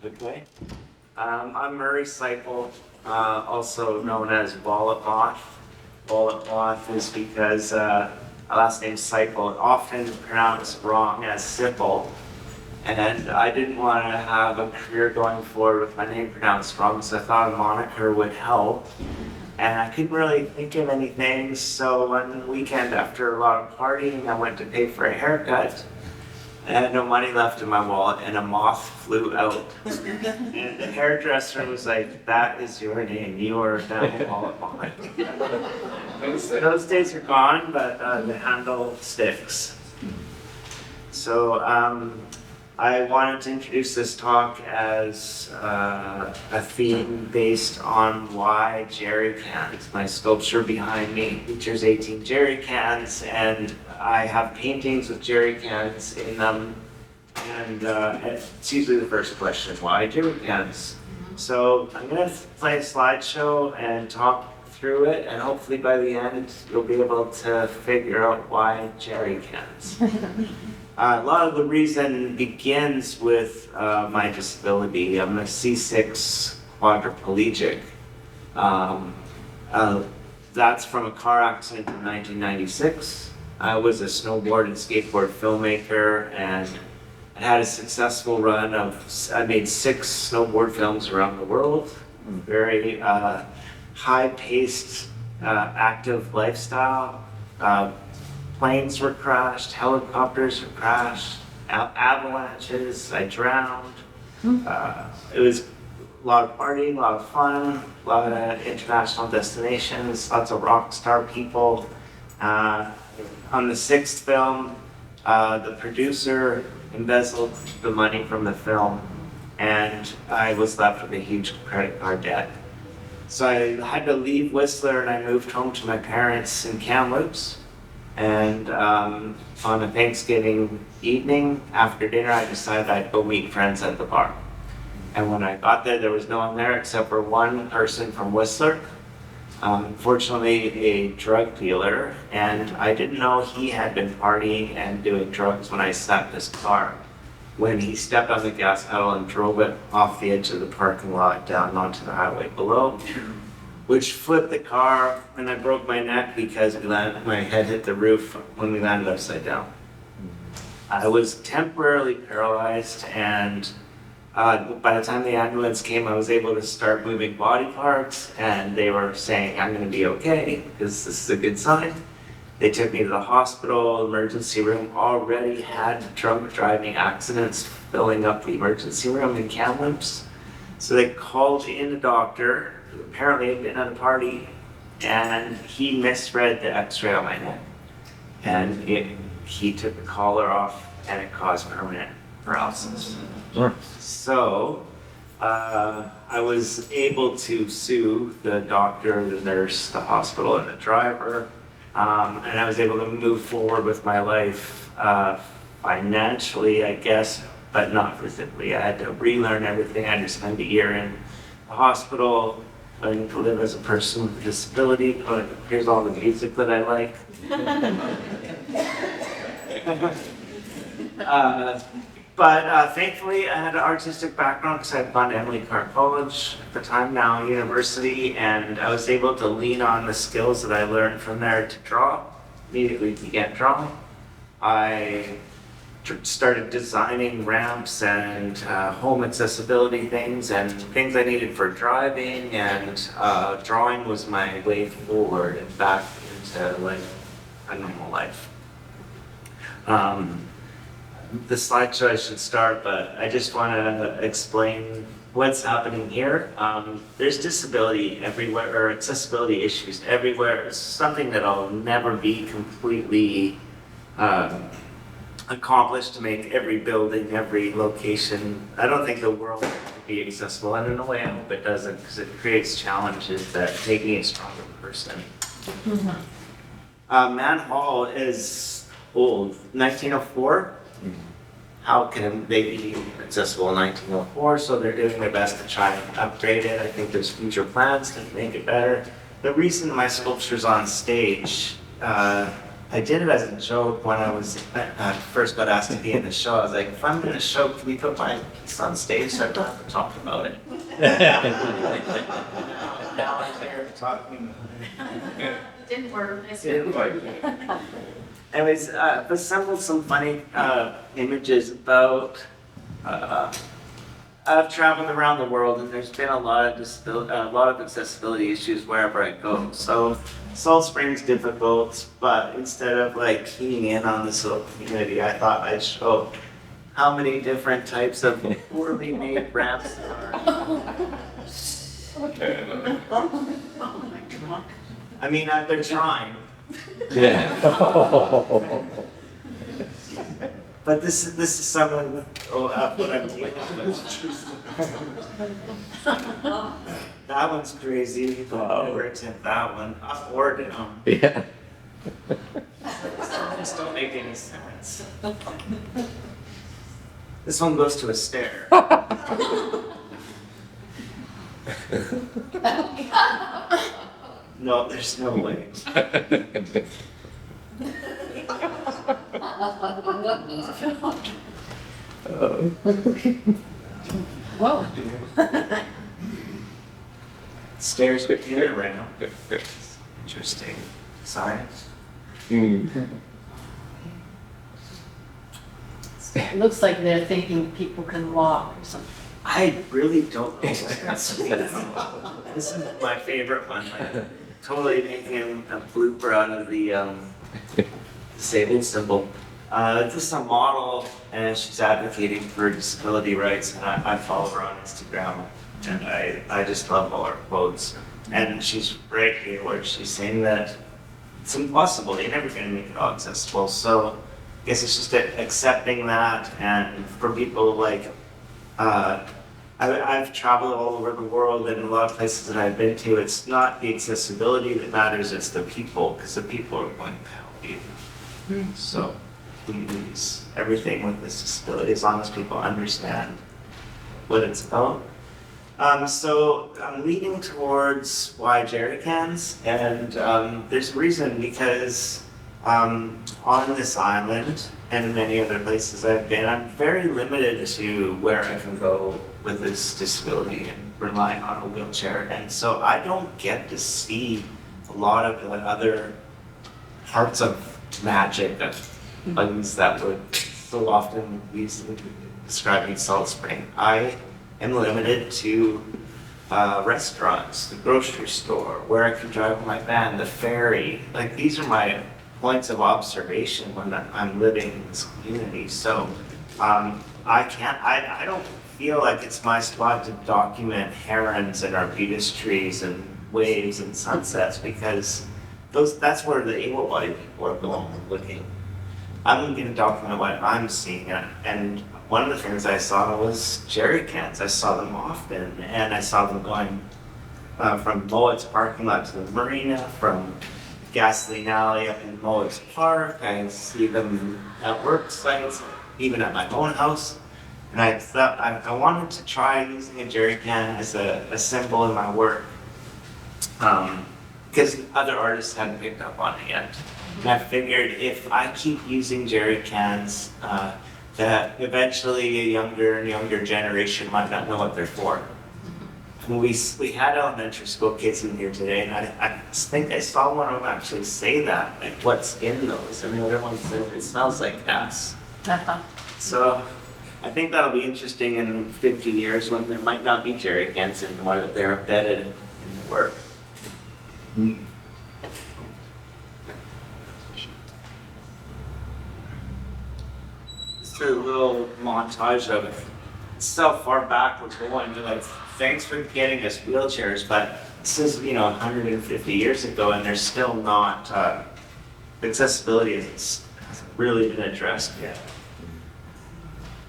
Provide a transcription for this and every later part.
Okay. I'm Murray Siple, also known as Walletmoth. Walletmoth is because my last name's Siple, often pronounced wrong as Siple. And I didn't want to have a career going forward with my name pronounced wrong, so I thought a moniker would help. And I couldn't really think of anything, so one weekend after a lot of partying, I went to pay for a haircut. I had no money left in my wallet, and a moth flew out. And the hairdresser was like, "That is your name. You are now Walletmoth." Those days are gone, but the handle sticks. So I wanted to introduce this talk as a theme based on why jerry cans. My sculpture behind me features 18 jerry cans, and I have paintings with jerry cans in them. And it's usually the first question, why jerry cans? So I'm going to play a slideshow and talk through it, and hopefully by the end you'll be able to figure out why jerry cans. A lot of the reason begins with my disability. I'm a C6 quadriplegic. That's from a car accident in 1996. I was a snowboard and skateboard filmmaker, and I had a successful run I made 6 snowboard films around the world. Very high-paced, active lifestyle. Planes were crashed, helicopters were crashed, avalanches, I drowned. It was a lot of partying, a lot of fun, a lot of international destinations, lots of rock star people. On the 6th film, the producer embezzled the money from the film, and I was left with a huge credit card debt. So I had to leave Whistler, and I moved home to my parents in Kamloops. And on a Thanksgiving evening, after dinner, I decided I'd go meet friends at the bar. And when I got there was no one there except for one person from Whistler, unfortunately a drug dealer, and I didn't know he had been partying and doing drugs when I sat in his car. When he stepped on the gas pedal and drove it off the edge of the parking lot down onto the highway below, which flipped the car, and I broke my neck because my head hit the roof when we landed upside down. I was temporarily paralyzed, and by the time the ambulance came, I was able to start moving body parts, and they were saying, "I'm going to be okay, because this is a good sign." They took me to the hospital. Emergency room already had drunk driving accidents filling up the emergency room in Kamloops. So they called in a doctor, apparently had been at a party, and he misread the x-ray on my neck. And he took the collar off, and it caused permanent paralysis. So I was able to sue the doctor, the nurse, the hospital, and the driver. And I was able to move forward with my life financially, I guess, but not physically. I had to relearn everything. I had to spend a year in the hospital, learning to live as a person with a disability. Here's all the music that I like. But thankfully, I had an artistic background because I had gone to Emily Carr College at the time, now university, and I was able to lean on the skills that I learned from there to draw. Immediately began drawing. I started designing ramps and home accessibility things and things I needed for driving, and drawing was my way forward and back into like a normal life. The slideshow I should start, but I just want to explain what's happening here. There's disability everywhere, or accessibility issues everywhere. It's something that'll never be completely accomplished to make every building, every location. I don't think the world will be accessible, and in a way I hope it doesn't, because it creates challenges that make me a stronger person. Mahon Hall is old, 1904. How can they be accessible in 1904? So they're doing their best to try and upgrade it. I think there's future plans to make it better. The reason my sculpture's on stage, I I did it as a joke when I was first got asked to be in the show. I was like, if I'm in a show, can we put my piece on stage so I don't have to talk about it? Now I'm there talking. Didn't work. Anyways, I've assembled some funny images about. I've traveled around the world, and there's been a lot of accessibility issues wherever I go. So Salt Spring's difficult, but instead of like keying in on this little community, I thought I'd show how many different types of poorly made ramps there are. I mean, they're trying. Yeah. But this is someone what I'm dealing with. That one's crazy. I'll never attempt that one. Up or down. Yeah. Just don't make any sense. This one goes to a stair. No, there's no way. Whoa. Stairs in a ramp. Interesting. Science. It looks like they're thinking people can walk or something. I really don't know what that's about. This is my favorite one. Like, totally making a blooper out of the disabled symbol. This is a model, and she's advocating for disability rights, and I follow her on Instagram, and I just love all her quotes. And she's right here where she's saying that it's impossible, you're never going to make it all accessible. So I guess it's just accepting that, and for people like, I've traveled all over the world, and in a lot of places that I've been to, it's not the accessibility that matters, it's the people, because the people are going to help you. So we use everything with this disability as long as people understand what it's about. So I'm leaning towards why jerry cans, and there's a reason, because on this island and many other places I've been, I'm very limited to where I can go with this disability and relying on a wheelchair, and so I don't get to see a lot of the other parts of magic of things that would so often be used in describing Salt Spring. I am limited to restaurants, the grocery store, where I can drive my van, the ferry. Like, these are my points of observation when I'm living in this community. So I don't feel like it's my spot to document herons and arbutus trees and waves and sunsets, because that's where the able-bodied people are going and looking. I'm going to document what I'm seeing, and one of the things I saw was jerry cans. I saw them often, and I saw them going from Mowat's parking lot to the marina, from Gasoline Alley up in Mowat's Park. I see them at work sites, even at my own house. And I thought I wanted to try using a jerry can as a symbol in my work, because other artists hadn't picked up on it yet. And I figured if I keep using jerry cans, that eventually a younger and younger generation might not know what they're for. And we had elementary school kids in here today, and I think I saw one of them actually say that, like, what's in those? And the other one said, it smells like ass. So I think that'll be interesting in 50 years when there might not be jerry cans anymore, that they're embedded in the work. Just a little montage of so far back we're going. Like, thanks for getting us wheelchairs, but this is 150 years ago, and there's still not accessibility hasn't really been addressed yet.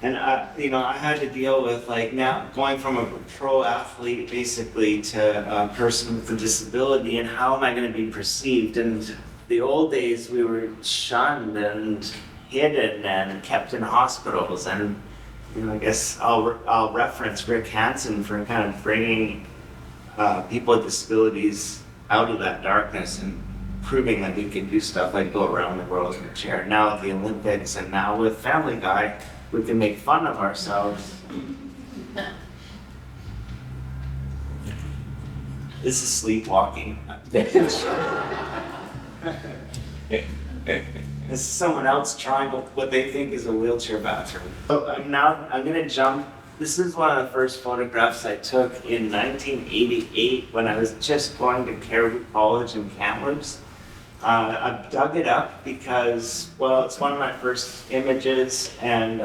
And I had to deal with, like, now going from a pro athlete basically to a person with a disability, and how am I going to be perceived? And the old days we were shunned and hidden and kept in hospitals, and I guess I'll reference Rick Hansen for kind of bringing people with disabilities out of that darkness and proving that we can do stuff like go around the world in a chair. Now at the Olympics and now with Family Guy, we can make fun of ourselves. This is sleepwalking. This is someone else trying what they think is a wheelchair bathroom. So I'm gonna jump. This is one of the first photographs I took in 1988 when I was just going to Caribou College in Kamloops. I dug it up because, well, it's one of my first images, and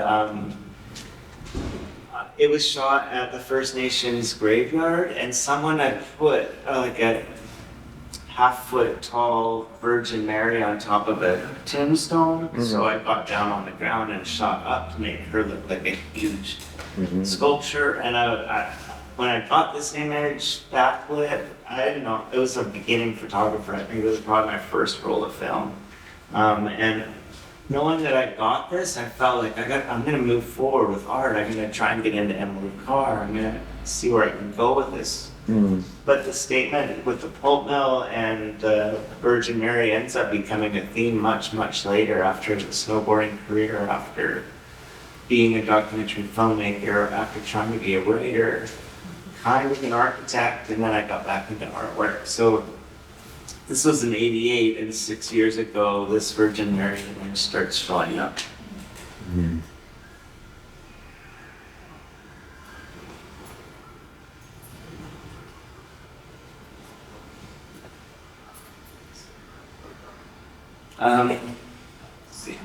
it was shot at the First Nations graveyard, and someone had put like a half-foot tall Virgin Mary on top of a tombstone. So I got down on the ground and shot up to make her look like a huge sculpture. And when I got this image backlit, I didn't know, it was a beginning photographer. I think it was probably my first roll of film. And knowing that I got this, I felt like I'm gonna move forward with art. I'm gonna try and get into Emily Carr. I'm gonna see where I can go with this. But the statement with the pulp mill and the Virgin Mary ends up becoming a theme much, much later after the snowboarding career, after being a documentary filmmaker, after trying to be a writer, kind of an architect, and then I got back into artwork. So this was in '88, and 6 years ago, this Virgin Mary image starts showing up.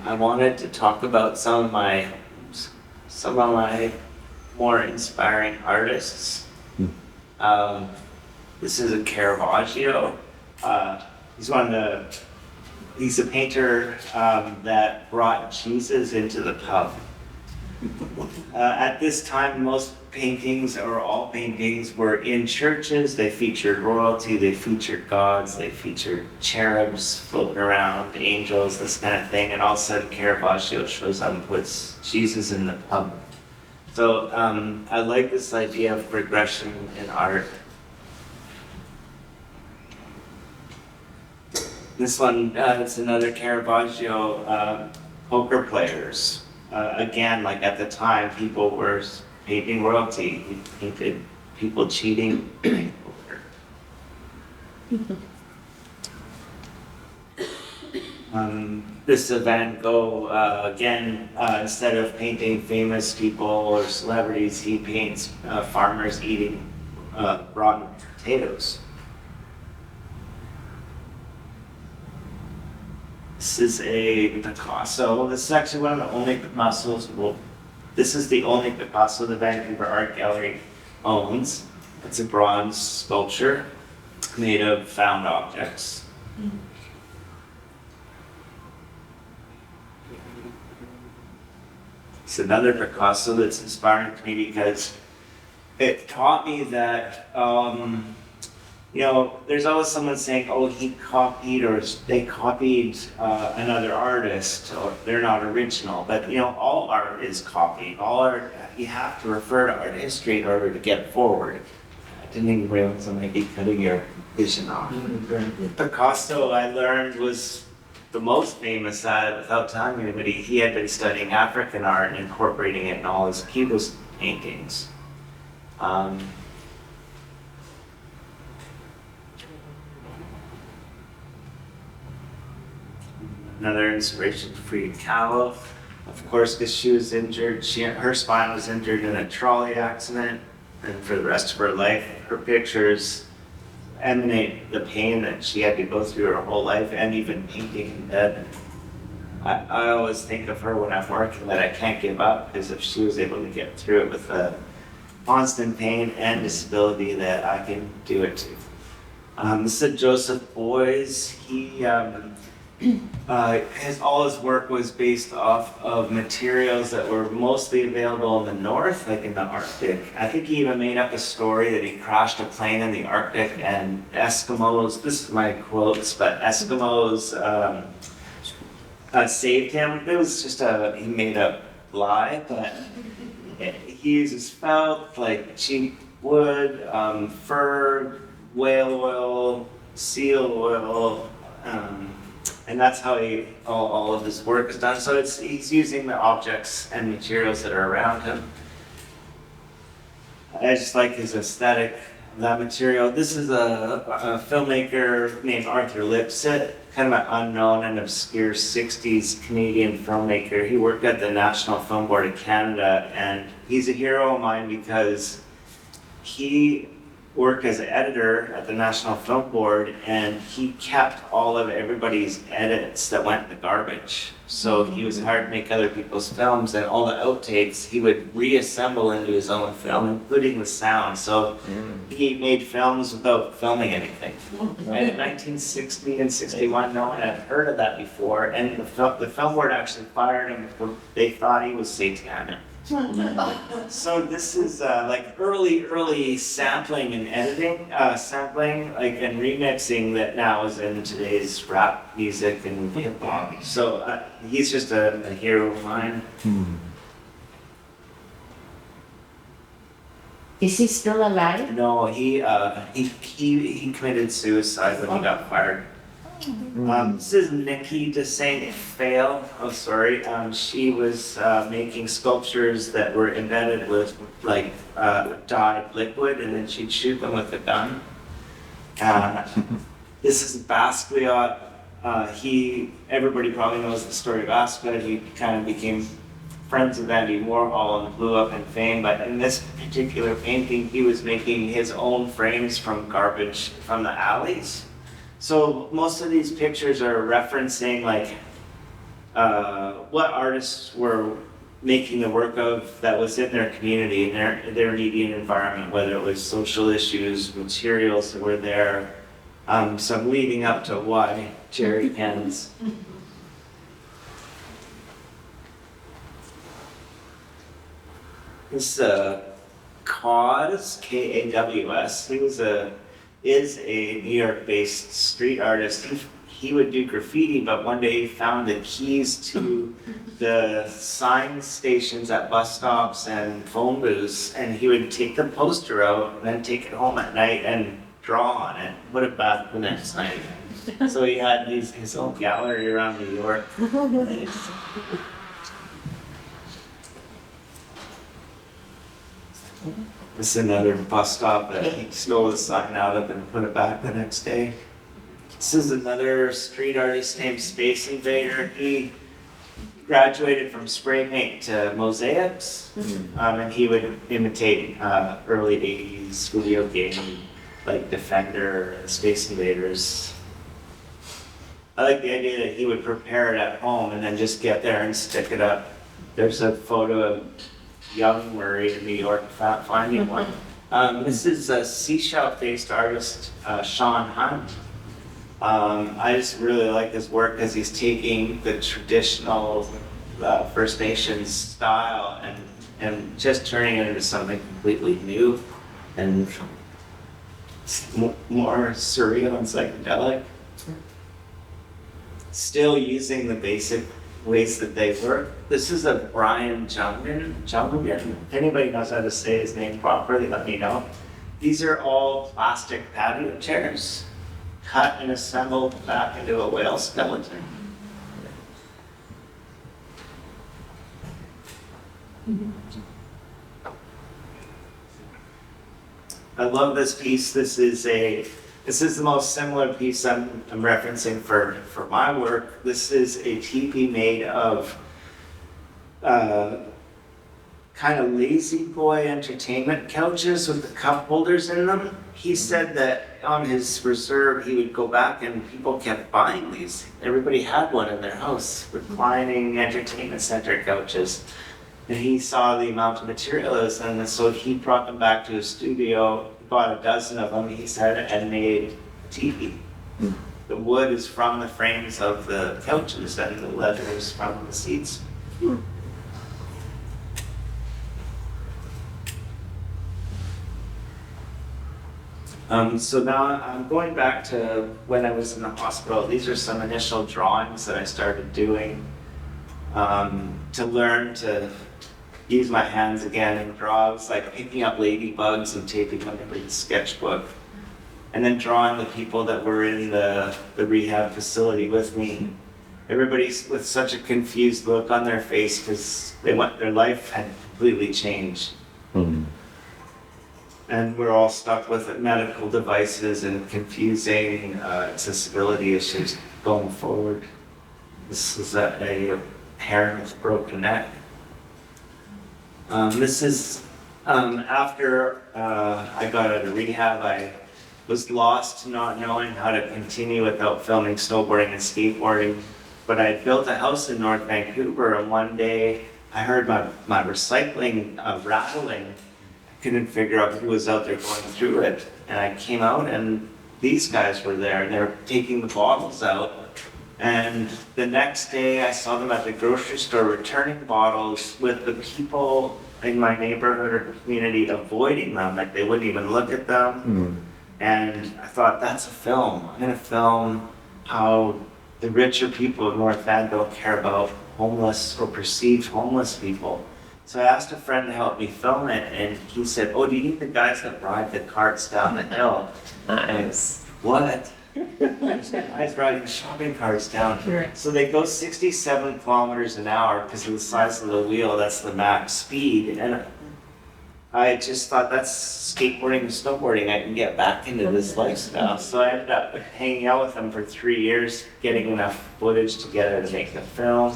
I wanted to talk about some of my more inspiring artists. This is a Caravaggio. He's a painter that brought Jesus into the pub. At this time, most paintings, or all paintings, were in churches. They featured royalty, they featured gods, they featured cherubs floating around, angels, this kind of thing. And all of a sudden, Caravaggio shows up and puts Jesus in the pub. So I like this idea of progression in art. This one, it's another Caravaggio, poker players. Again, like at the time, people were painting royalty. He painted people cheating. This is Van Gogh, again, instead of painting famous people or celebrities, he paints farmers eating rotten potatoes. This is a Picasso. This is actually one of the only Picassos. Well, this is the only Picasso the Vancouver Art Gallery owns. It's a bronze sculpture made of found objects. It's another Picasso that's inspiring to me because it taught me that there's always someone saying, oh, he copied, or they copied another artist, or they're not original. But, all art is copied. All art, you have to refer to art history in order to get forward. I didn't even realize I might be cutting your vision off. Picasso, I learned, was the most famous without telling anybody. He had been studying African art and incorporating it in all his cubist paintings. Another inspiration, Frida Kahlo, of course, because she was injured. Her spine was injured in a trolley accident, and for the rest of her life, her pictures emanate the pain that she had to go through her whole life, and even painting in bed. I always think of her when I'm working that I can't give up, because if she was able to get through it with the constant pain and disability, that I can do it too. This is Joseph Beuys. He all his work was based off of materials that were mostly available in the north, like in the Arctic. I think he even made up a story that he crashed a plane in the Arctic and Eskimos, this is my quotes, but Eskimos saved him. It was just he made up lie, but he uses felt, like cheap wood, fur, whale oil, seal oil, And that's how all of his work is done. So he's using the objects and materials that are around him. I just like his aesthetic of that material. This is a filmmaker named Arthur Lipsett, kind of an unknown and obscure 60s Canadian filmmaker. He worked at the National Film Board of Canada, and he's a hero of mine because he worked as an editor at the National Film Board, and he kept all of everybody's edits that went in the garbage. So he was hired to make other people's films, and all the outtakes he would reassemble into his own film, including the sound. So he made films without filming anything. And in 1960 and 61, no one had heard of that before, and the film board actually fired him because they thought he was satanic. So this is like early sampling and editing, sampling like and remixing that now is in today's rap music and hip hop. So he's just a hero of mine. Is he still alive? No, he committed suicide when he got fired. This is Nikki de Saint Fail. Oh, sorry. She was making sculptures that were embedded with like dyed liquid, and then she'd shoot them with a gun. This is Basquiat. Everybody probably knows the story of Basquiat. He kind of became friends with Andy Warhol and blew up in fame. But in this particular painting, he was making his own frames from garbage from the alleys. So most of these pictures are referencing like what artists were making the work of that was in their community, in their immediate environment, whether it was social issues, materials that were there. So I'm leading up to why jerry cans. This Kaws, Kaws. He is a New York-based street artist. He would do graffiti, but one day he found the keys to the sign stations at bus stops and phone booths, and he would take the poster out and then take it home at night and draw on it, put it back the next night. So he had his own gallery around New York. This is another bus stop that he stole the sign out of and put it back the next day. This is another street artist named Space Invader. He graduated from spray paint to mosaics, and he would imitate early 80s video game like Defender and Space Invaders. I like the idea that he would prepare it at home and then just get there and stick it up. There's a photo of young Murray in New York finding one. This is a seashell-faced artist, Sean Hunt. I just really like his work because he's taking the traditional First Nations style and just turning it into something completely new and more surreal and psychedelic. Still using the basic ways that they work. This is a Brian Jungman. If anybody knows how to say his name properly, let me know. These are all plastic patio chairs, cut and assembled back into a whale skeleton. I love this piece. This is the most similar piece I'm referencing for my work. This is a teepee made of kind of lazy boy entertainment couches with the cup holders in them. He said that on his reserve he would go back and people kept buying these. Everybody had one in their house, reclining entertainment center couches. And he saw the amount of material it was, and so he brought them back to his studio, bought a dozen of them, he said, and made a teepee. The wood is from the frames of the couches, and the leather is from the seats. So now I'm going back to when I was in the hospital. These are some initial drawings that I started doing to learn to use my hands again and draw. It was like picking up ladybugs and taping them into the sketchbook. and then drawing the people that were in the rehab facility with me. Everybody's with such a confused look on their face because their life had completely changed. And we're all stuck with medical devices and confusing accessibility issues going forward. This is a parent with a broken neck. This is after I got out of rehab. I was lost, not knowing how to continue without filming snowboarding and skateboarding. But I built a house in North Vancouver, and one day I heard my recycling rattling. I couldn't figure out who was out there going through it. And I came out, and these guys were there, and they were taking the bottles out. And the next day I saw them at the grocery store returning bottles with the people in my neighborhood or community avoiding them, like they wouldn't even look at them. And I thought, that's a film. I'm gonna film how the richer people of North Van don't care about homeless or perceived homeless people. So I asked a friend to help me film it, and he said, oh, do you need the guys that ride the carts down the hill? Nice. What? Guys riding shopping carts down. Right. So they go 67 kilometers an hour because of the size of the wheel, that's the max speed. And I just thought, that's skateboarding and snowboarding, I can get back into this lifestyle. So I ended up hanging out with them for 3 years, getting enough footage together to make the film.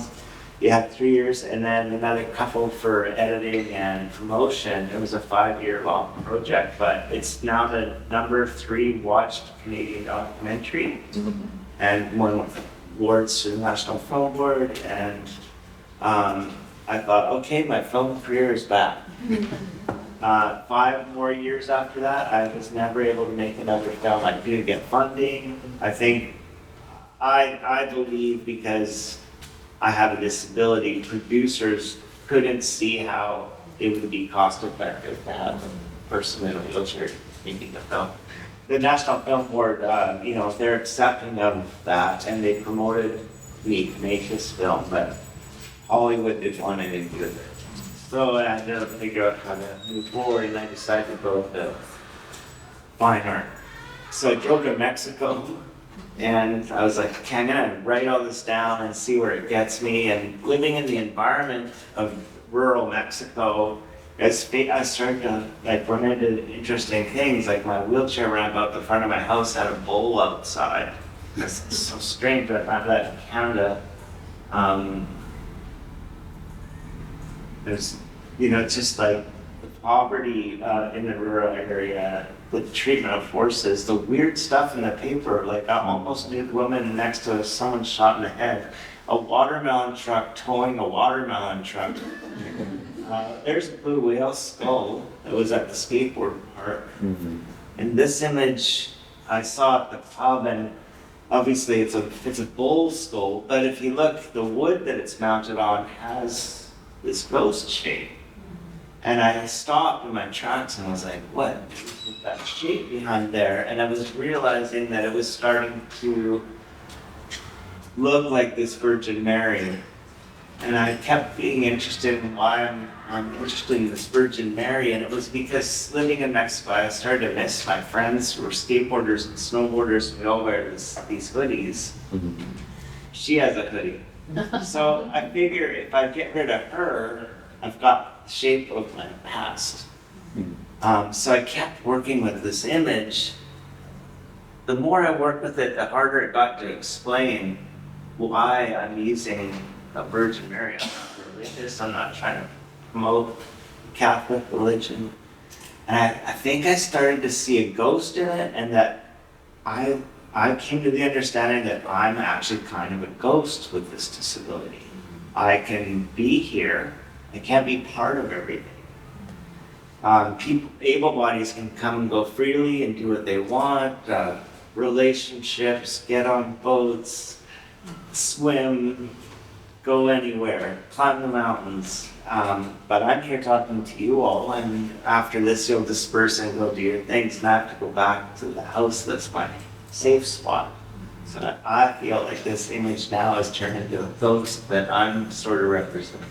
Yeah, 3 years, and then another couple for editing and promotion. It was a 5-year long project, but it's now the number 3 watched Canadian documentary, and won awards to the National Film Board. And I thought, okay, my film career is back. 5 more years after that, I was never able to make another film. I couldn't get funding. I think, I believe because I have a disability, producers couldn't see how it would be cost effective to have a person in a wheelchair making a film. The National Film Board, they're accepting of that, and they promoted me to make this film, but Hollywood didn't want anything to do with it. So I had to figure out how to move forward, and I decided to go to fine art. So I drove to Mexico, and I was like, okay, I'm gonna write all this down and see where it gets me. And living in the environment of rural Mexico, I started to run into interesting things. Like my wheelchair ramp out the front of my house had a bowl outside. It's so strange, but I found that in Canada. There's, just like the poverty in the rural area, the treatment of horses, the weird stuff in the paper. Like I almost knew the woman next to someone shot in the head. A watermelon truck towing a watermelon truck. There's a blue whale skull that was at the skateboard park. And this image I saw at the pub, and obviously it's a bull skull, but if you look, the wood that it's mounted on has this ghost shape. And I stopped in my tracks and was like, what is that shape behind there? And I was realizing that it was starting to look like this Virgin Mary. And I kept being interested in why I'm interested in this Virgin Mary. And it was because living in Mexico, I started to miss my friends who were skateboarders and snowboarders. We all wear these hoodies. She has a hoodie. So I figure if I get rid of her, I've got the shape of my past. So I kept working with this image. The more I worked with it, the harder it got to explain why I'm using a Virgin Mary. I'm not religious, I'm not trying to promote Catholic religion. And I think I started to see a ghost in it, and that I came to the understanding that I'm actually kind of a ghost with this disability. I can be here, I can't be part of everything. Able bodies can come and go freely and do what they want, relationships, get on boats, swim, go anywhere, climb the mountains. But I'm here talking to you all, and after this you'll disperse and go do your things, and I have to go back to the house that's my safe spot. So I feel like this image now has turned into a ghost that I'm sort of representing.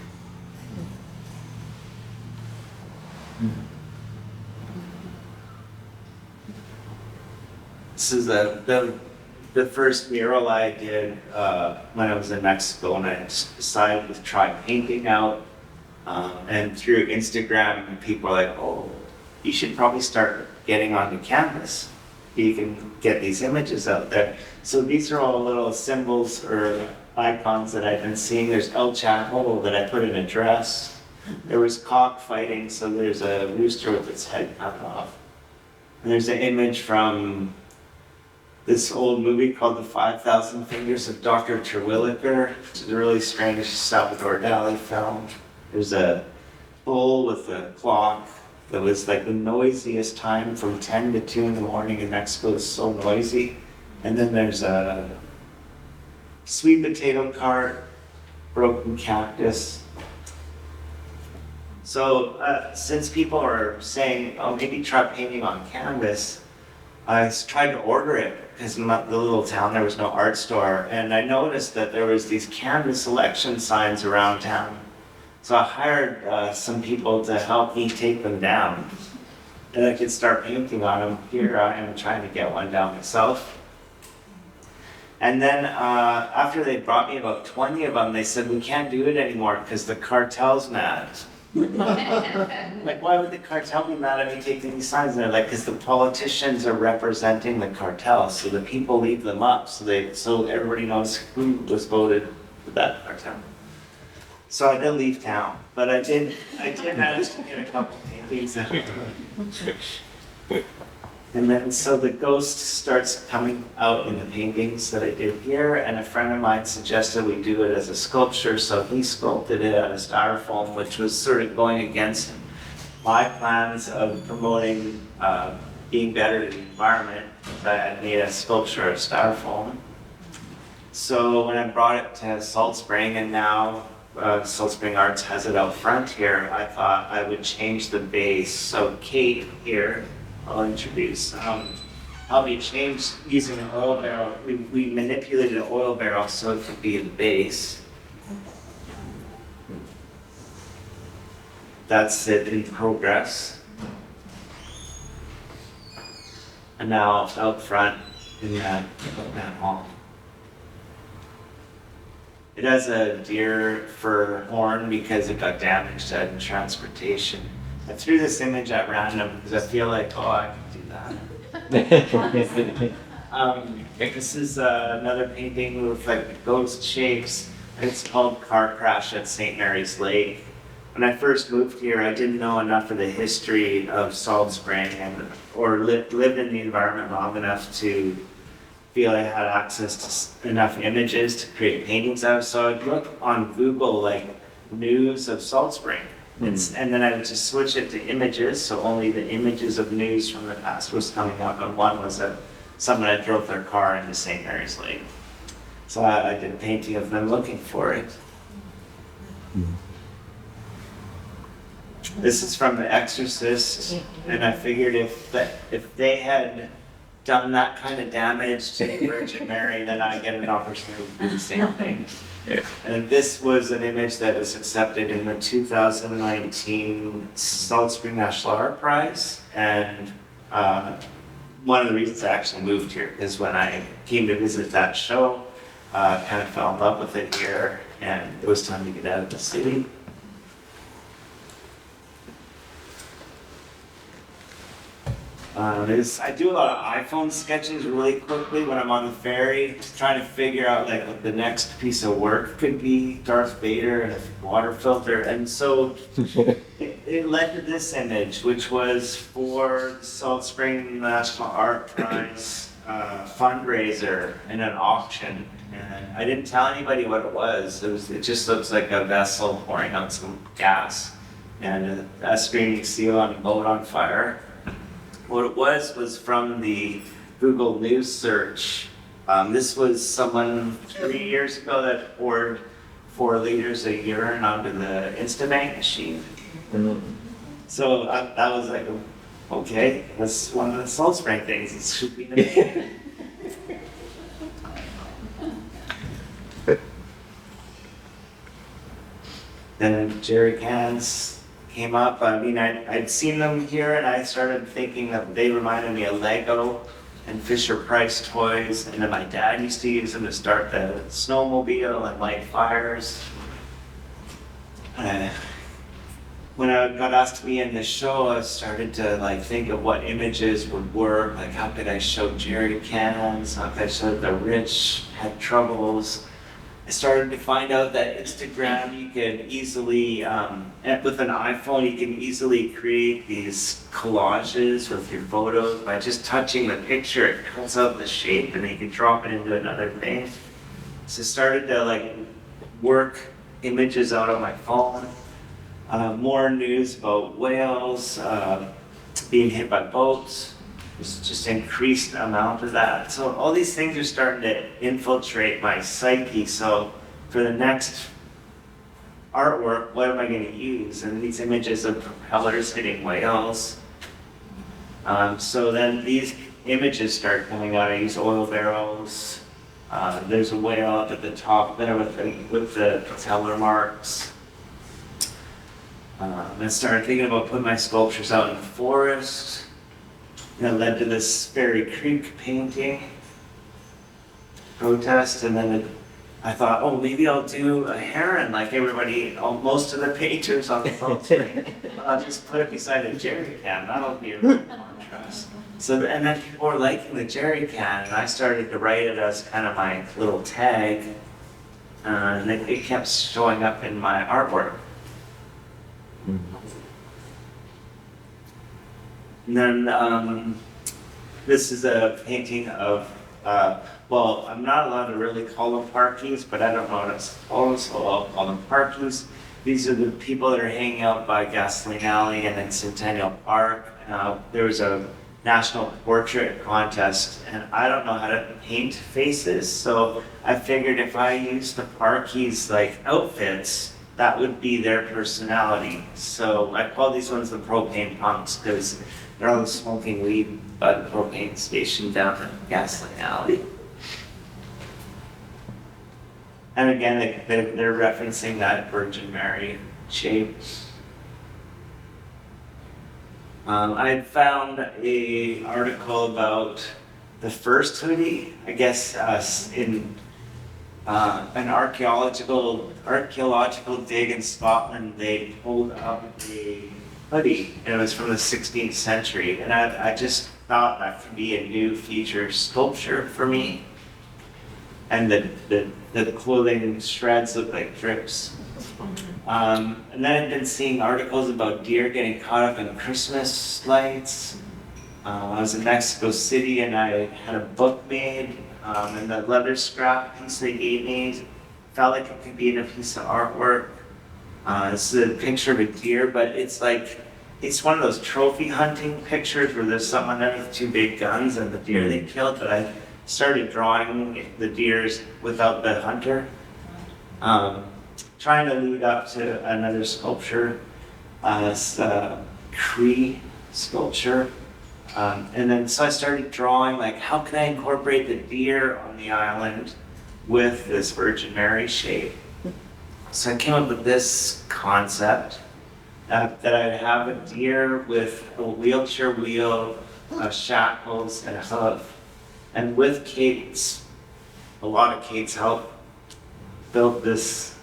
This is the first mural I did when I was in Mexico, and I decided to try painting out. And through Instagram, people are like, oh, you should probably start getting onto canvas. You can get these images out there. So these are all little symbols or icons that I've been seeing. There's El Chapo that I put in a dress. There was cockfighting, so there's a rooster with its head cut off. And there's an image from this old movie called The 5,000 Fingers of Dr. Terwilliger. It's a really strange Salvador Dali film. There's a bull with a clock that was like the noisiest time from 10 to 2 in the morning in Mexico. It's so noisy. And then there's a sweet potato cart, broken cactus. So since people are saying, oh, maybe try painting on canvas, I tried to order it because in the little town there was no art store. And I noticed that there was these canvas selection signs around town. So I hired some people to help me take them down. And I could start painting on them. Here I am trying to get one down myself. And then after they brought me about 20 of them, they said, we can't do it anymore because the cartel's mad. Like, why would the cartel be mad at me taking these signs? And they're like, because the politicians are representing the cartel, so the people leave them up, so everybody knows who was voted for that cartel. So I did leave town, but I did manage to get a couple paintings out. And then so the ghost starts coming out in the paintings that I did here, and a friend of mine suggested we do it as a sculpture, so he sculpted it out of styrofoam, which was sort of going against my plans of promoting being better to the environment. I had made a sculpture out of styrofoam. So when I brought it to Salt Spring, and now Salt Spring Arts has it out front here, I thought I would change the base. So Kate here, I'll introduce. How we changed using an oil barrel. We manipulated an oil barrel so it could be the base. That's it in progress. And now out front in that hall. It has a deer fur horn because it got damaged in transportation. I threw this image at random because I feel like, oh, I can do that. This is another painting with like ghost shapes. It's called Car Crash at St. Mary's Lake. When I first moved here, I didn't know enough of the history of Salt Spring or lived in the environment long enough to feel I had access to enough images to create paintings out of. So I'd look on Google like news of Salt Spring. And then I would just switch it to images, so only the images of news from the past was coming up. And one was that someone had drove their car into St. Mary's Lake. So I did a painting of them looking for it. This is from The Exorcist, and I figured if they had done that kind of damage to the Virgin Mary, then I get an opportunity to do the same thing. Yeah. And this was an image that was accepted in the 2019 Salt Spring National Art Prize. And one of the reasons I actually moved here is when I came to visit that show, kind of fell in love with it here, and it was time to get out of the city. I do a lot of iPhone sketches really quickly when I'm on the ferry, just trying to figure out like what the next piece of work could be. Darth Vader and a water filter, and so it led to this image, which was for the Salt Spring National Art Prize fundraiser in an auction. And I didn't tell anybody what it was. It just looks like a vessel pouring out some gas, and a screaming seal on a boat on fire. What it was from the Google News search. This was someone 3 years ago that poured 4 liters of urine onto the Instabank machine. So that was like, okay, that's one of the Salt Spring things. It should be in the painting. Then jerry cans came up. I mean, I'd seen them here, and I started thinking that they reminded me of Lego, and Fisher-Price toys, and then my dad used to use them to start the snowmobile and light fires. When I got asked to be in the show, I started to like think of what images would work, like how could I show jerry cans, how could I show the rich had troubles. I started to find out that Instagram, you can easily, with an iPhone, you can easily create these collages with your photos by just touching the picture. It cuts out the shape and then you can drop it into another thing. So I started to like work images out on my phone. More news about whales being hit by boats. There's just increased amount of that. So all these things are starting to infiltrate my psyche. So for the next artwork, what am I going to use? And these images of propellers hitting whales. So then these images start coming out. I use oil barrels. There's a whale up at the top there with the propeller marks. I started thinking about putting my sculptures out in the forest. That led to this Fairy Creek painting protest, and then I thought, oh, maybe I'll do a heron like most of the painters on the boat. I'll just put it beside a jerry can. That'll be a real contrast. And then people were liking the jerry can, and I started to write it as kind of my little tag, and it kept showing up in my artwork. And then this is a painting of, well, I'm not allowed to really call them parkies, but I don't know what it's called, so I'll call them parkies. These are the people that are hanging out by Gasoline Alley and then Centennial Park. There was a national portrait contest, and I don't know how to paint faces, so I figured if I used the parkies like outfits, that would be their personality. So I call these ones the propane punks because they're all smoking weed by the propane station down at Gasoline Alley. And again, they're referencing that Virgin Mary shape. I had found an article about the first hoodie, I guess in an archaeological dig in Scotland. They pulled up a hoodie, and it was from the 16th century. And I just thought that could be a new feature sculpture for me. And the clothing shreds look like drips. And then I've been seeing articles about deer getting caught up in Christmas lights. I was in Mexico City and I had a book made, and the leather scrap piece they gave me felt like it could be in a piece of artwork. This is a picture of a deer, but it's one of those trophy hunting pictures where there's someone there with two big guns and the deer they killed, but I started drawing the deers without the hunter. Trying to lead up to another sculpture, this Cree sculpture. And then so I started drawing, like, how can I incorporate the deer on the island with this Virgin Mary shape? So I came up with this concept that I'd have a deer with a wheelchair wheel, shackles, and a hoof. And with Kate's, a lot of Kate's help, built this.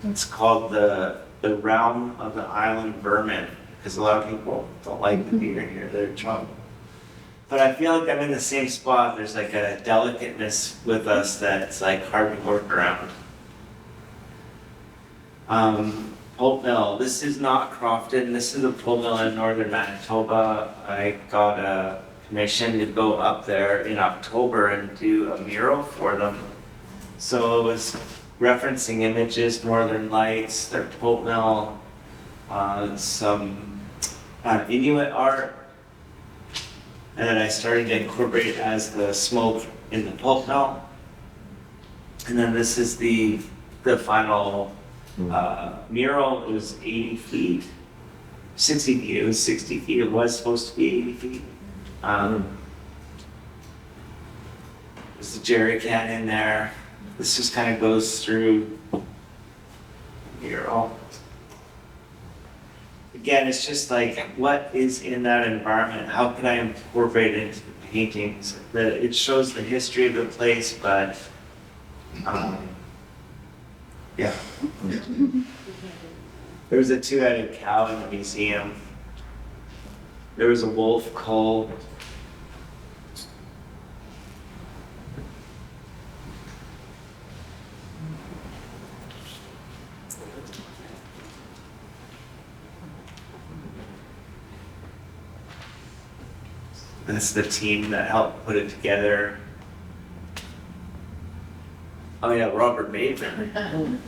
It's called the realm of the island vermin, because a lot of people don't like the deer here, they're trouble. But I feel like I'm in the same spot. There's like a delicateness with us that's like hard to work around. Pulp mill. This is not Crofton. This is a pulp mill in northern Manitoba. I got a commission to go up there in October and do a mural for them. So it was referencing images, northern lights, their pulp mill, some Inuit art. And then I started to incorporate it as the smoke in the pulp mill. And then this is the final mural. It was 80 feet, 60 feet. It was 60 feet. It was supposed to be 80 feet. There's the jerry can in there. This just kind of goes through the mural. again, it's just like, what is in that environment? How can I incorporate it into the paintings? It shows the history of the place, but yeah. There was a two-headed cow in the museum. There was a wolf cull. That's the team that helped put it together. Oh yeah, Robert Bateman.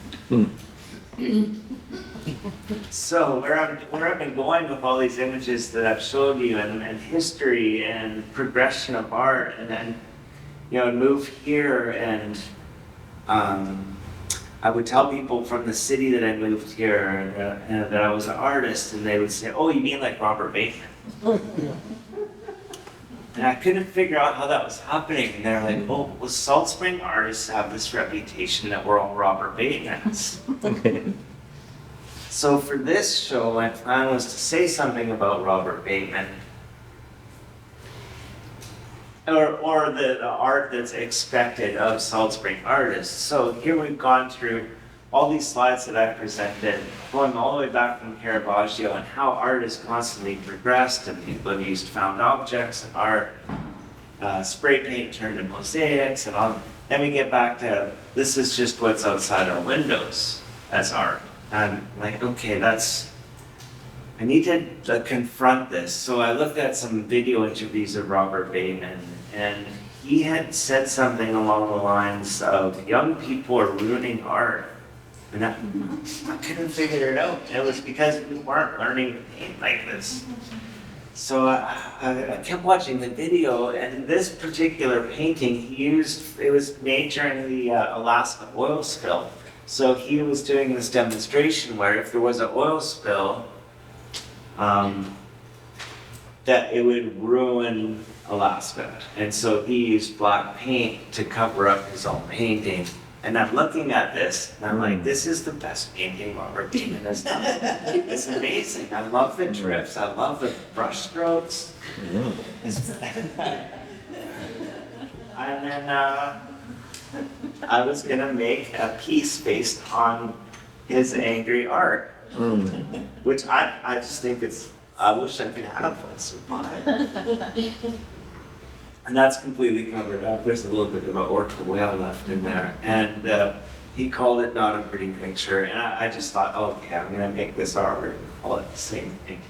So where I've been going with all these images that I've showed you, and history and progression of art, and then move here, and I would tell people from the city that I moved here and that I was an artist, and they would say, "Oh, you mean like Robert Bateman?" And I couldn't figure out how that was happening. And they're like, "Oh, well, Salt Spring artists have this reputation that we're all Robert Batemans." So for this show, my plan was to say something about Robert Bateman, or the art that's expected of Salt Spring artists. So here we've gone through all these slides that I presented, going all the way back from Caravaggio and how art has constantly progressed, and people have used found objects and art, spray paint turned into mosaics, and all. Then we get back to, this is just what's outside our windows as art. And like, okay, I need to confront this. So I looked at some video interviews of Robert Bateman, and he had said something along the lines of, young people are ruining art. And I couldn't figure it out. It was because we weren't learning to paint like this. So I kept watching the video, and this particular painting it was made during the Alaska oil spill. So he was doing this demonstration where if there was an oil spill, that it would ruin Alaska. And so he used black paint to cover up his own painting. And I'm looking at this, and I'm like, this is the best painting Robert Bateman has done. It's amazing. I love the drifts. I love the brush strokes. And then I was going to make a piece based on his angry art, which I just think I wish I could have one. And that's completely covered up. There's a little bit of an orca whale left in there. And he called it Not a Pretty Picture. And I just thought, oh, okay, I'm going to make this art and call it the same thing.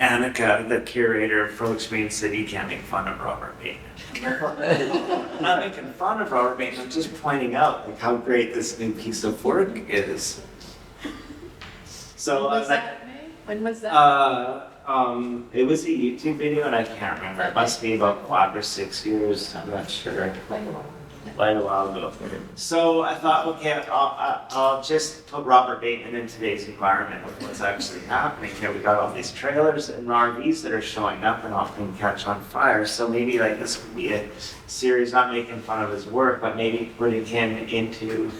Annika, the curator, approached me and said, "You can't make fun of Robert Bateman." I'm not making fun of Robert Bateman, I'm just pointing out like, how great this new piece of work is. So When was that? It was a YouTube video, and I can't remember. It must be about 5 or 6 years. I'm not sure. Quite a while ago. So I thought, okay, I'll just put Robert Bateman in today's environment with what's actually happening here. We got all these trailers and RVs that are showing up and often catch on fire. So maybe like this would be a series, not making fun of his work, but maybe putting him into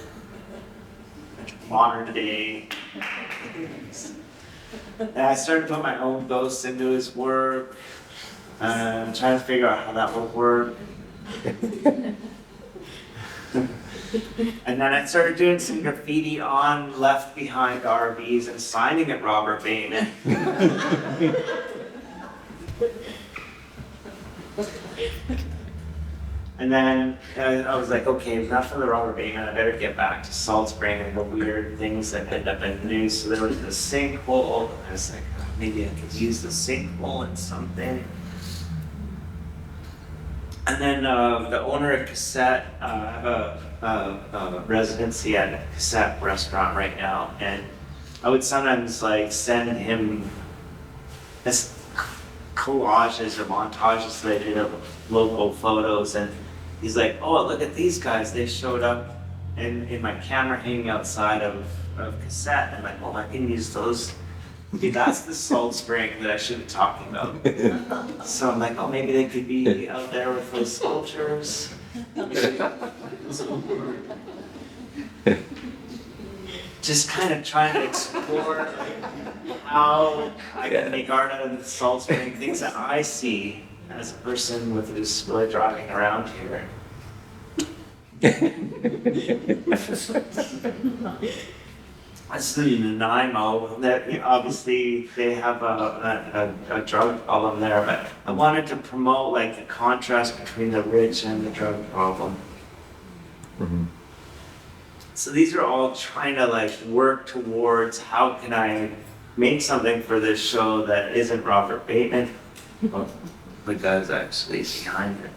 modern day. And I started to put my own ghosts into his work, trying to figure out how that would work. And then I started doing some graffiti on left behind RVs and signing it Robert Bateman. And then I was like, okay, enough of the Robert Bateman, I better get back to Salt Spring and the weird things that end up in the news. So there was a sinkhole. I was like, oh, maybe I could use the sinkhole in something. And then the owner of Cassette, I have a residency at a Cassette restaurant right now, and I would sometimes like send him this collages or montages that I did of local photos, and he's like, "Oh, look at these guys! They showed up in my camera hanging outside of Cassette." And I'm like, "Well, I can use those." Maybe that's the Salt Spring that I should be talking about. So I'm like, oh, maybe they could be out there with those sculptures. just kind of trying to explore like, how I can make art out of the Salt Spring, things that I see as a person with a disability driving around here. I see in Nanaimo that obviously they have a drug problem there, but I wanted to promote like the contrast between the rich and the drug problem. Mm-hmm. So these are all trying to like work towards how can I make something for this show that isn't Robert Bateman, well, the guy's actually behind it.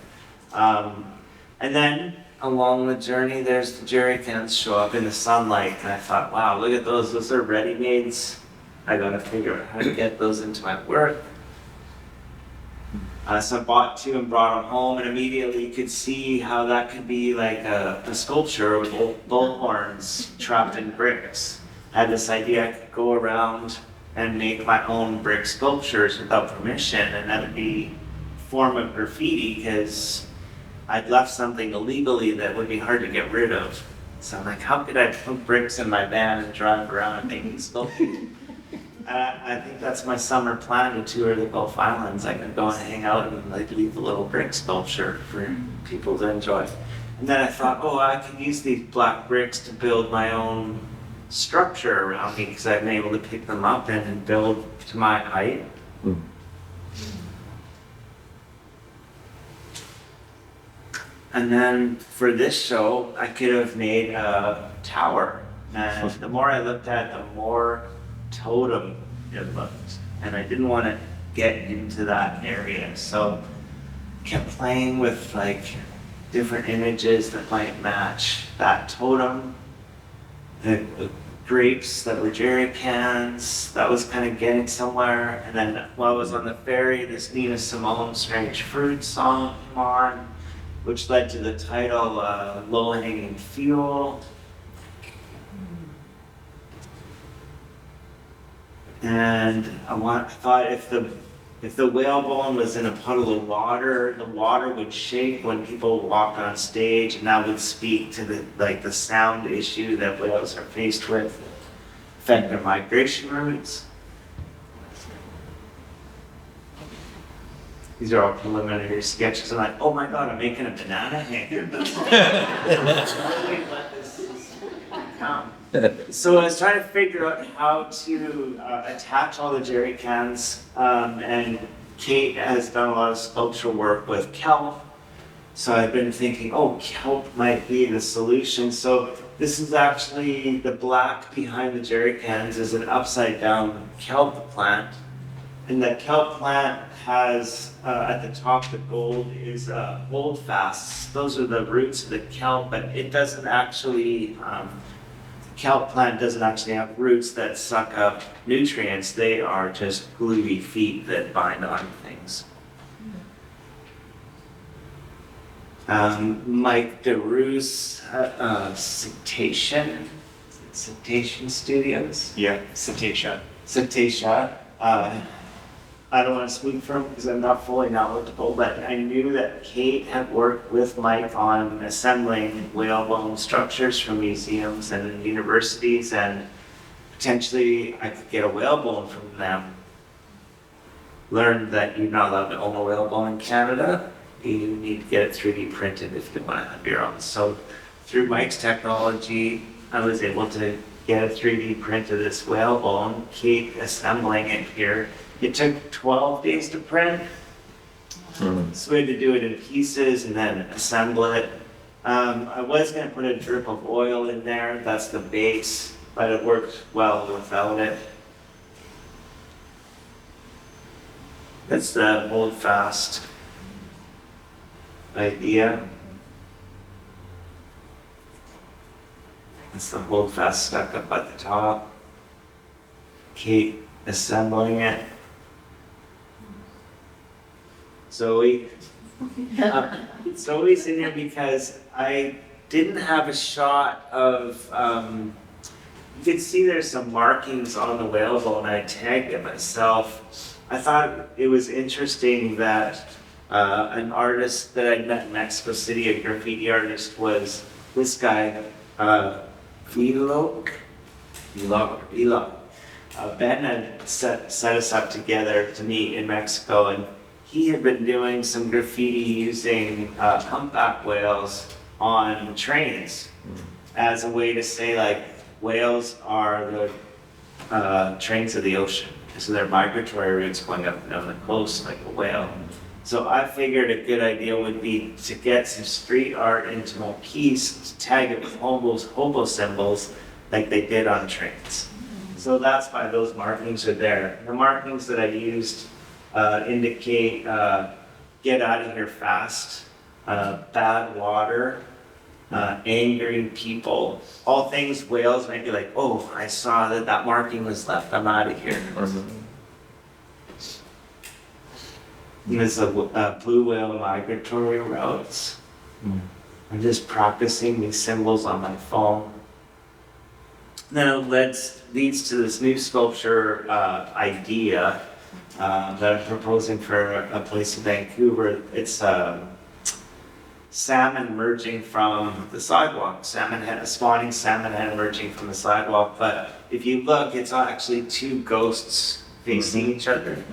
And then along the journey, there's the jerry cans show up in the sunlight, and I thought, wow, look at those are ready-mades. I gotta figure out how to get those into my work. So I bought two and brought them home, and immediately you could see how that could be like a sculpture with bull horns trapped in bricks. I had this idea I could go around and make my own brick sculptures without permission, and that would be a form of graffiti because I'd left something illegally that would be hard to get rid of. So I'm like, how could I put bricks in my van and drive around and make these sculptures? I think that's my summer plan to tour the Gulf Islands. I can go and hang out and like leave a little brick sculpture for people to enjoy. And then I thought, oh, I can use these black bricks to build my own structure around me because I've been able to pick them up and build to my height. Mm. And then for this show, I could have made a tower. And the more I looked at it, the more totem it looked. And I didn't want to get into that area. So I kept playing with like different images that might match that totem. The grapes that were jerry cans, that was kind of getting somewhere. And then while I was on the ferry, this Nina Simone Strange Fruit song came on, which led to the title, Low Hanging Fuel. And I thought if the whalebone was in a puddle of water, the water would shake when people walked on stage, and that would speak to the sound issue that whales are faced with, affect their migration routes. These are all preliminary sketches. I'm like, oh my God, I'm making a banana hanger. So I was trying to figure out how to attach all the jerry cans, and Kate has done a lot of sculptural work with kelp. So I've been thinking, oh, kelp might be the solution. So this is actually the black behind the jerry cans is an upside down kelp plant. And the kelp plant has, at the top, the gold is holdfasts. Those are the roots of the kelp, but it doesn't actually, the kelp plant doesn't actually have roots that suck up nutrients. They are just gluey feet that bind on things. Mike DeRue's Cetacean Studios. Yeah, Cetacean. Cetacean. I don't want to speak for him because I'm not fully knowledgeable, but I knew that Kate had worked with Mike on assembling whalebone structures for museums and universities, and potentially I could get a whalebone from them. Learned that you're not allowed to own a whalebone in Canada. You need to get it 3D printed if you want to have your own. So through Mike's technology, I was able to get a 3D print of this whalebone, Kate assembling it here. It took 12 days to print. So we had to do it in pieces and then assemble it. I was going to put a drip of oil in there, that's the base, but it worked well without it. That's the hold fast idea. It's the hold fast stuck up at the top. Kate assembling it. Zoe's in here because I didn't have a shot of, you can see there's some markings on the whalebone. I tagged it myself. I thought it was interesting that an artist that I met in Mexico City, a graffiti artist, was this guy, Vlok. Vlog. Ben had set us up together to meet in Mexico, and he had been doing some graffiti using humpback whales on trains as a way to say, like, whales are the trains of the ocean. So they're migratory routes going up and down the coast like a whale. So I figured a good idea would be to get some street art into my piece, to tag it with hobo symbols like they did on trains. So that's why those markings are there. The markings that I used indicate get out of here fast, bad water, angry people, all things whales might be like, oh, I saw that marking was left, I'm out of here. There's a blue whale migratory routes. I'm just practicing these symbols on my phone. Then it leads to this new sculpture idea that I'm proposing for a place in Vancouver. It's salmon emerging from the sidewalk. Spawning salmon head emerging from the sidewalk. But if you look, it's actually two ghosts facing each other.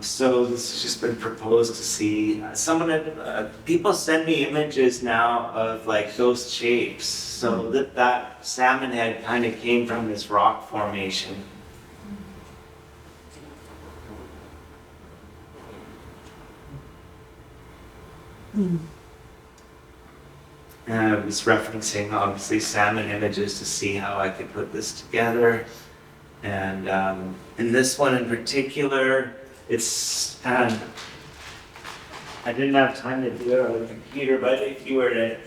So this has just been proposed to see. People send me images now of like ghost shapes. So that salmon head kind of came from this rock formation. And I was referencing obviously salmon images to see how I could put this together. And in this one in particular, it's I didn't have time to do it on the computer, but if you were to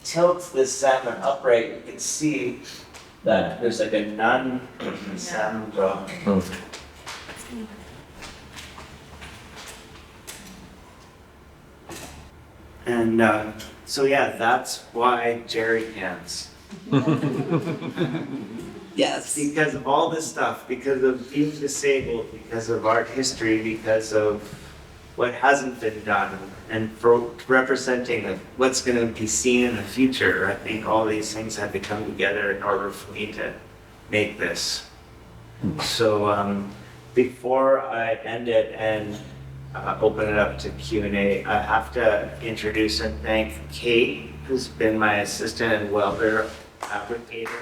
tilt this salmon upright, you can see that there's like a nun in the salmon draw. And so yeah, that's why Jerry cans. Yes. Because of all this stuff, because of being disabled, because of art history, because of what hasn't been done, and for representing what's going to be seen in the future, I think all these things had to come together in order for me to make this. So before I end it and open it up to Q&A, I have to introduce and thank Kate, who's been my assistant and welder fabricator.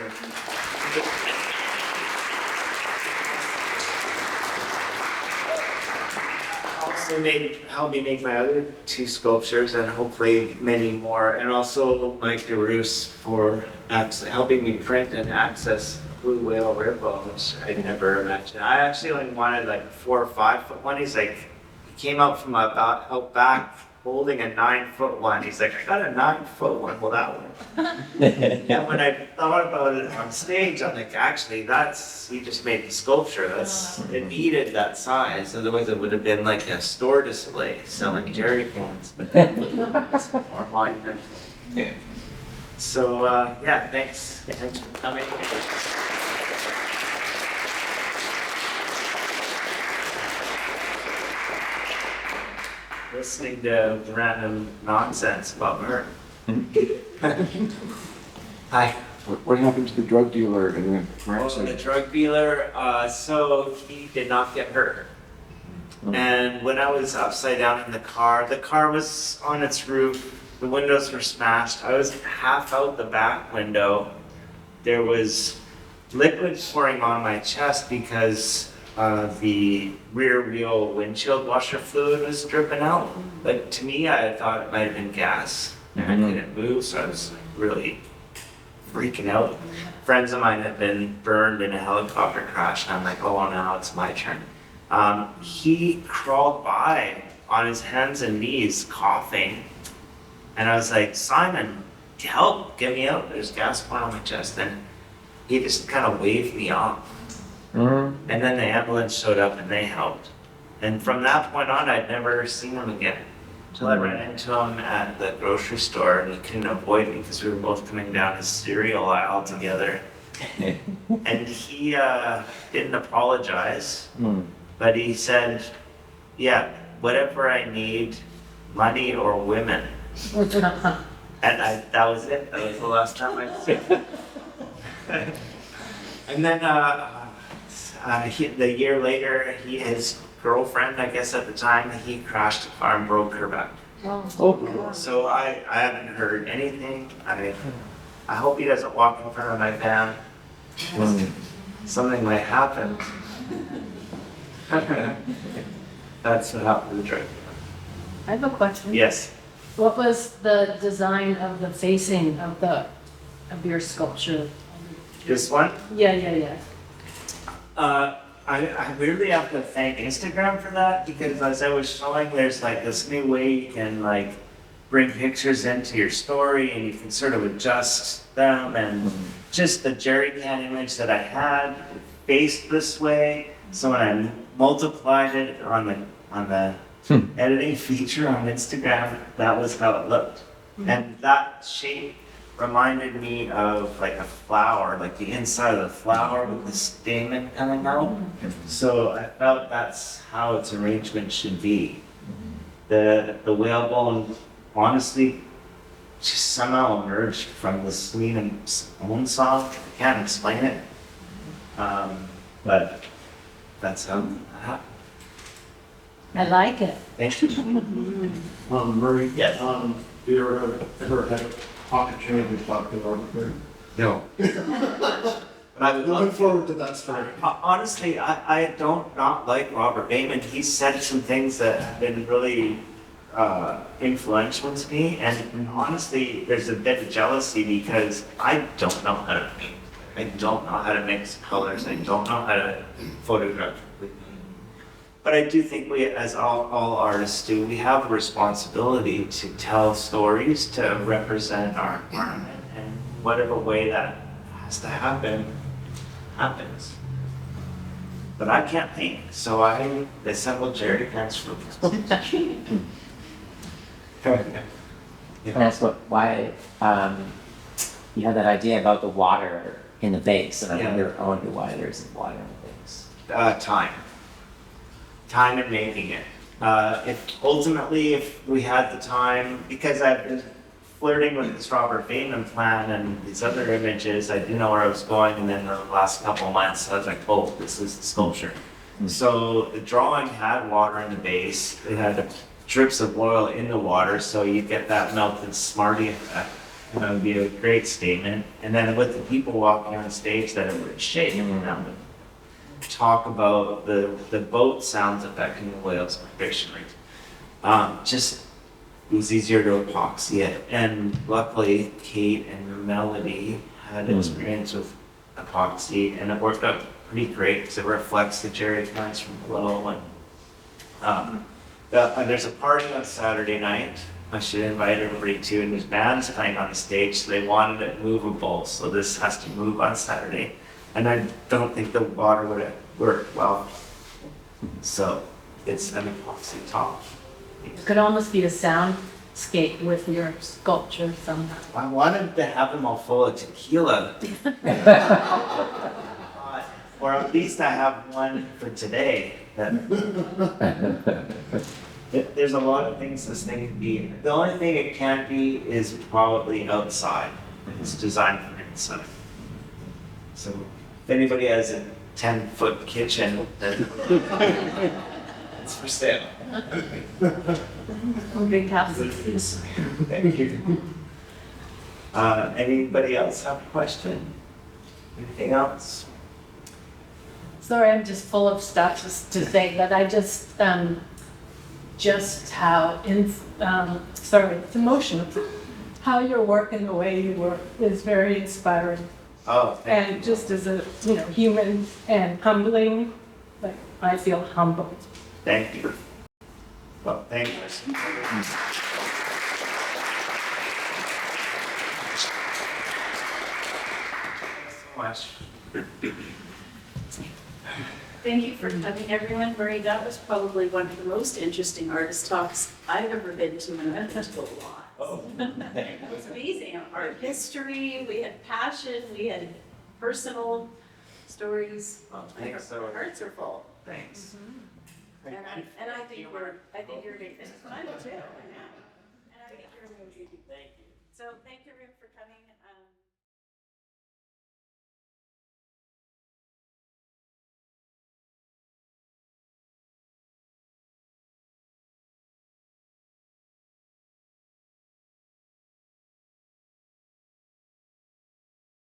Also helped me make my other two sculptures and hopefully many more, and also Mike DeRoos for helping me print and access blue whale ribbo, which I never imagined. I actually only wanted like 4 or 5 foot one. He's like, he came out from out back holding a 9 foot one. He's like, I got a 9 foot one. Well, that one. And when I thought about it on stage, I'm like, actually, he just made the sculpture. It needed that size. Otherwise, it would have been like a store display selling jerry cans. But more mine. Yeah. So, yeah, thanks. Thanks for coming. Listening to random nonsense about her. Hi. What happened to the drug dealer in the Oh, the drug dealer, so he did not get hurt. And when I was upside down in the car was on its roof, the windows were smashed. I was half out the back window. There was liquid pouring on my chest because the rear wheel windshield washer fluid was dripping out. But to me, I thought it might have been gas. And I couldn't move, so I was really freaking out. Friends of mine had been burned in a helicopter crash, and I'm like, oh, now it's my turn. He crawled by on his hands and knees, coughing. And I was like, Simon, help, get me out. There's gas pouring on my chest. And he just kind of waved me off. And then the ambulance showed up and they helped. And from that point on, I'd never seen him again. Until I ran into him at the grocery store, and he couldn't avoid me because we were both coming down the cereal aisle together. And he didn't apologize, but he said, yeah, whatever I need, money or women. And that was it. That was the last time I saw it. And then the year later, his girlfriend, I guess at the time, he crashed a car and broke her back. Oh, So I haven't heard anything. I hope he doesn't walk in front of my van. Something might happen. That's what happened to the drug. I have a question. Yes. What was the design of the facing of your sculpture? This one? Yeah. I really have to thank Instagram for that, because as I was showing, there's like this new way you can like bring pictures into your story and you can sort of adjust them, and just the jerry can image that I had faced this way. So when I multiplied it on the editing feature on Instagram, that was how it looked. And that shape reminded me of like a flower, like the inside of the flower with the stamen coming out. So I felt that's how its arrangement should be. The whalebone, honestly, just somehow emerged from the Celine and Simone song. I can't explain it, but that's how it happened. I like it. Thank you. Murray, Yes. do you ever had a pocket change with Dr. Robert? No. But I would Looking love to. forward to that story. Honestly, I don't not like Robert Bateman. He said some things that have been really influential to me, and honestly, there's a bit of jealousy because I don't know how to paint. I don't know how to mix colors. I don't know how to photograph. But I do think we, as all artists do, we have a responsibility to tell stories, to represent our environment, and whatever way that has to happen, happens. But I can't paint, so I assembled jerry cans for Can I ask why you had that idea about the water in the base, and I wonder why there's water in the base. Time in making it. If we had the time, because I've been flirting with this Robert Bateman plan and these other images, I didn't know where I was going, and then the last couple of months, I was like, oh, this is the sculpture. So the drawing had water in the base. It had drips of oil in the water, so you get that melted Smartie effect. It would be a great statement. And then with the people walking on stage that it would shake, and that would talk about the boat sounds affecting the whales migratory. Just it was easier to epoxy it, and luckily Kate and Melody had experience with epoxy, and it worked out pretty great because it reflects the jerry cans from below. And there's a party on Saturday night. I should invite everybody to, and there's bands playing on the stage, so they wanted it movable, so this has to move on Saturday. And I don't think the water would have worked well. So it's an epoxy top. It could almost be a soundscape with your sculpture somehow. I wanted to have them all full of tequila. Or at least I have one for today. There's a lot of things this thing can be. The only thing it can't be is probably outside. It's designed for inside. So if anybody has a 10-foot kitchen, then it's for sale. Big house. Thank you. Anybody else have a question? Anything else? Sorry, I'm just full of stuff just to say that I just how it's emotional. How you work and the way you work is very inspiring. Oh, thank you. And just as a human and humbling, like I feel humbled. Thank you. Well, thank you. Thanks so much. Thank you for coming, everyone. Murray, that was probably one of the most interesting artist talks I've ever been to, and I've been to a lot. Oh, It was amazing. Art history, we had passion, we had personal stories. Oh, thanks. Our hearts are full. Thanks. And I think you're making this fun too. And I think you're amazing. Thank you. So thank you